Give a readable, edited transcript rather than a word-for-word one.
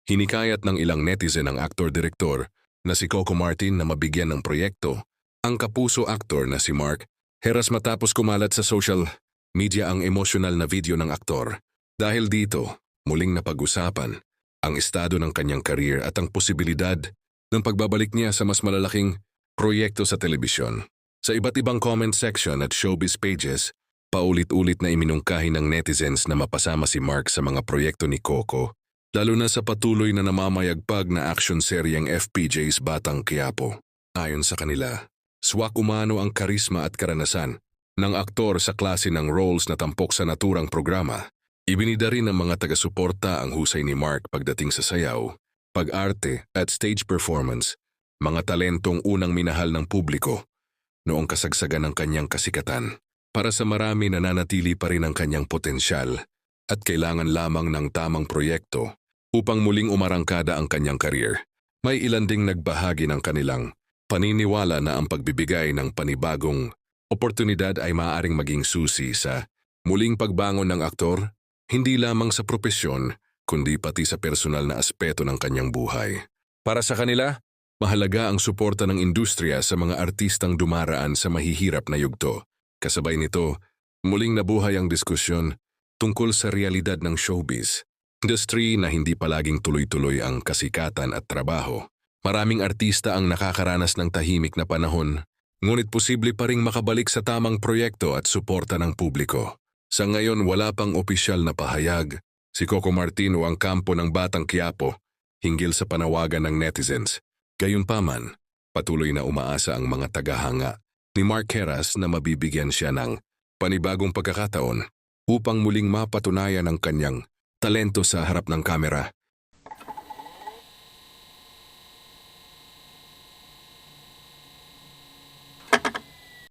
Hinikayat ng ilang netizen ang aktor-direktor na si Coco Martin na mabigyan ng proyekto ang kapuso aktor na si Mark Heras matapos kumalat sa social media ang emosyonal na video ng aktor. Dahil dito, muling napag-usapan ang estado ng kanyang career at ang posibilidad ng pagbabalik niya sa mas malalaking proyekto sa telebisyon. Sa iba't ibang comment section at showbiz pages, paulit-ulit na iminungkahi ng netizens na mapasama si Mark sa mga proyekto ni Coco, lalo na sa patuloy na namamayagpag na action seryeng FPJ's Batang Quiapo. Ayon sa kanila, swak umano ang karisma at karanasan ng aktor sa klase ng roles na tampok sa naturang programa. Ibinida rin ng mga taga-suporta ang husay ni Mark pagdating sa sayaw, pag-arte at stage performance, mga talentong unang minahal ng publiko noong kasagsagan ng kanyang kasikatan. Para sa marami nananatili pa rin ang kanyang potensyal at kailangan lamang ng tamang proyekto upang muling umarangkada ang kanyang career. May ilan ding nagbahagi ng kanilang paniniwala na ang pagbibigay ng panibagong oportunidad ay maaaring maging susi sa muling pagbangon ng aktor, hindi lamang sa propesyon, kundi pati sa personal na aspeto ng kanyang buhay. Para sa kanila, mahalaga ang suporta ng industriya sa mga artistang dumaraan sa mahihirap na yugto. Kasabay nito, muling nabuhay ang diskusyon tungkol sa realidad ng showbiz, industry na hindi palaging tuloy-tuloy ang kasikatan at trabaho. Maraming artista ang nakakaranas ng tahimik na panahon, ngunit posible pa ring makabalik sa tamang proyekto at suporta ng publiko. Sa ngayon wala pang opisyal na pahayag si Coco Martin o ang kampo ng Batang Quiapo hinggil sa panawagan ng netizens. Gayunpaman, patuloy na umaasa ang mga tagahanga ni Mark Heras na mabibigyan siya ng panibagong pagkakataon upang muling mapatunayan ang kanyang talento sa harap ng kamera.